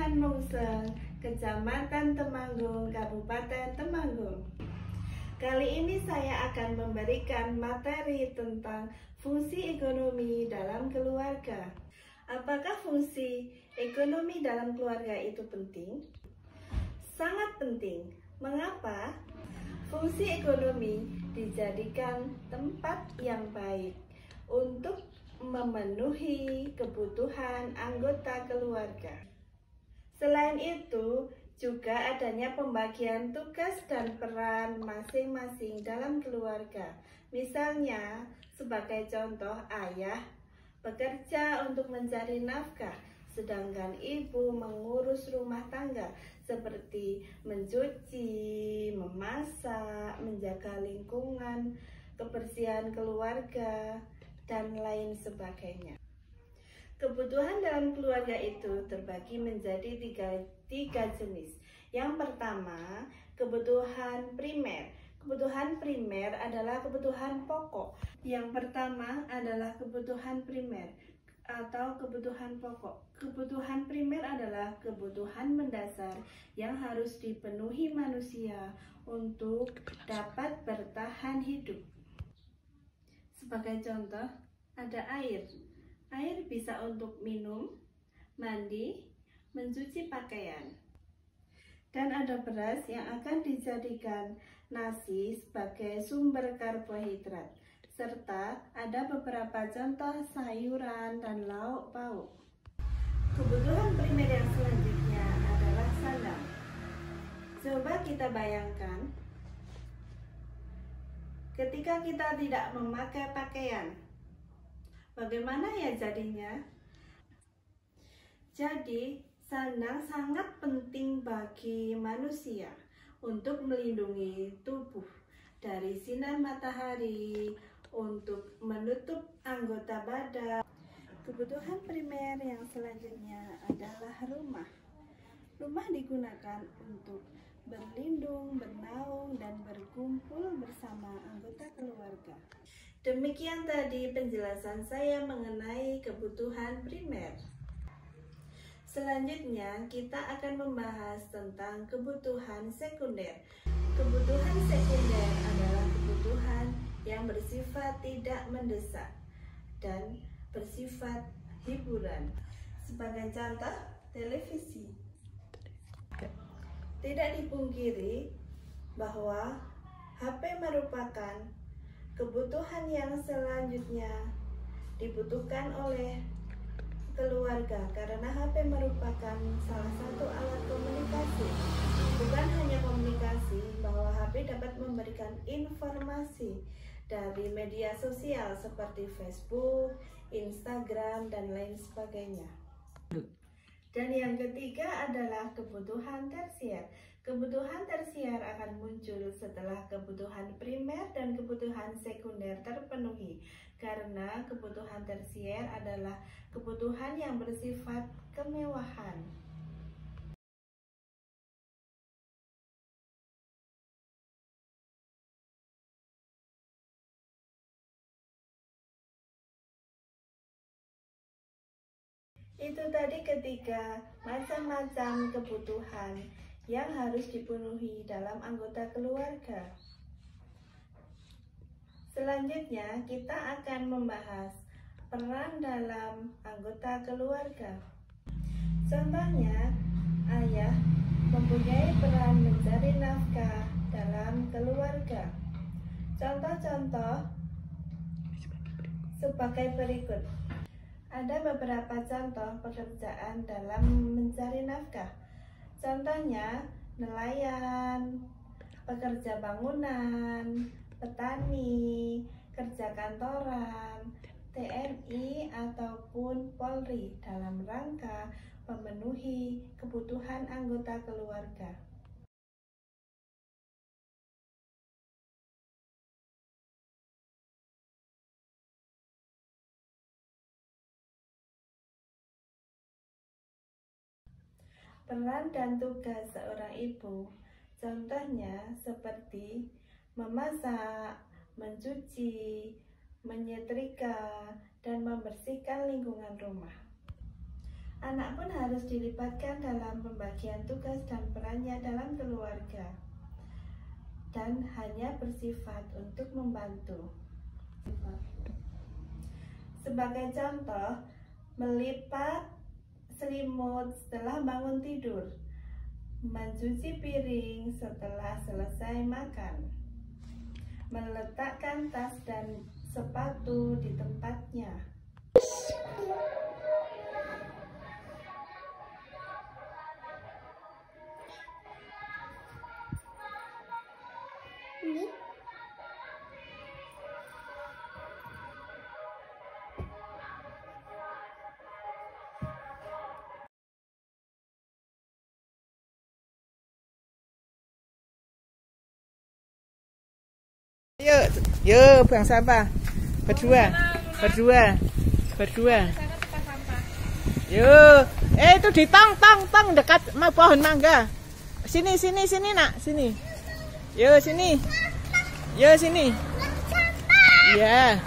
Kelurahan Mungseng, Kecamatan Temanggung, Kabupaten Temanggung. Kali ini saya akan memberikan materi tentang fungsi ekonomi dalam keluarga. Apakah fungsi ekonomi dalam keluarga itu penting? Sangat penting. Mengapa? Fungsi ekonomi dijadikan tempat yang baik untuk memenuhi kebutuhan anggota keluarga. Selain itu, juga adanya pembagian tugas dan peran masing-masing dalam keluarga. Misalnya, sebagai contoh, ayah bekerja untuk mencari nafkah, sedangkan ibu mengurus rumah tangga seperti mencuci, memasak, menjaga lingkungan, kebersihan keluarga, dan lain sebagainya. Kebutuhan dalam keluarga itu terbagi menjadi tiga jenis. Yang pertama, kebutuhan primer. Kebutuhan primer adalah kebutuhan pokok. Yang pertama adalah kebutuhan primer atau kebutuhan pokok. Kebutuhan primer adalah kebutuhan mendasar yang harus dipenuhi manusia untuk dapat bertahan hidup. Sebagai contoh, ada air. Air bisa untuk minum, mandi, mencuci pakaian. Dan ada beras yang akan dijadikan nasi sebagai sumber karbohidrat. Serta ada beberapa contoh sayuran dan lauk pauk. Kebutuhan primer yang selanjutnya adalah sandang. Coba kita bayangkan, ketika kita tidak memakai pakaian, bagaimana ya jadinya? Jadi, sandang sangat penting bagi manusia untuk melindungi tubuh dari sinar matahari, untuk menutup anggota badan. Kebutuhan primer yang selanjutnya adalah rumah. Rumah digunakan untuk berlindung, bernaung, dan berkumpul bersama anggota keluarga. Demikian tadi penjelasan saya mengenai kebutuhan primer. Selanjutnya kita akan membahas tentang kebutuhan sekunder. Kebutuhan sekunder adalah kebutuhan yang bersifat tidak mendesak dan bersifat hiburan. Sebagai contoh, televisi. Tidak dipungkiri bahwa HP merupakan kebutuhan yang selanjutnya dibutuhkan oleh keluarga karena HP merupakan salah satu alat komunikasi. Bukan hanya komunikasi, bahwa HP dapat memberikan informasi dari media sosial seperti Facebook, Instagram, dan lain sebagainya. Dan yang ketiga adalah kebutuhan tersier. Kebutuhan tersier akan muncul setelah kebutuhan primer dan kebutuhan sekunder terpenuhi. Karena kebutuhan tersier adalah kebutuhan yang bersifat kemewahan. Itu tadi ketiga macam-macam kebutuhan yang harus dipenuhi dalam anggota keluarga. Selanjutnya kita akan membahas peran dalam anggota keluarga. Contohnya, ayah mempunyai peran mencari nafkah dalam keluarga. Contoh-contoh sebagai berikut. Ada beberapa contoh pekerjaan dalam mencari nafkah. Contohnya, nelayan, pekerja bangunan, petani, kerja kantoran, TNI ataupun Polri dalam rangka memenuhi kebutuhan anggota keluarga. Peran dan tugas seorang ibu, contohnya seperti memasak, mencuci, menyetrika, dan membersihkan lingkungan rumah. Anak pun harus dilibatkan dalam pembagian tugas dan perannya dalam keluarga, dan hanya bersifat untuk membantu. Sebagai contoh, melipat selimut setelah bangun tidur, mencuci piring setelah selesai makan, meletakkan tas dan sepatu di tempatnya. Yuk, Bang Sampah. Berdua. Yuk. Itu di tong dekat pohon mangga. Sini nak, sini. Yuk, sini. Iya.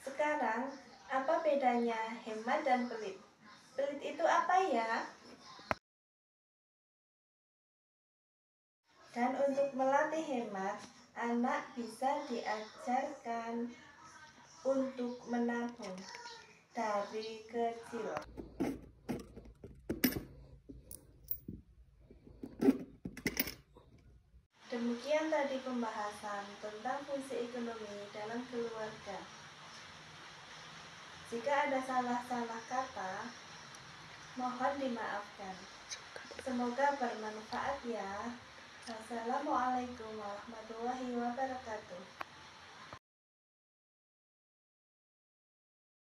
Sekarang, apa bedanya hemat dan pelit? Pelit itu apa ya? Dan untuk melatih hemat, anak bisa diajarkan untuk menabung dari kecil. pembahasan tentang fungsi ekonomi dalam keluarga. Jika ada salah-salah kata, mohon dimaafkan. Semoga bermanfaat ya. Wassalamualaikum warahmatullahi wabarakatuh.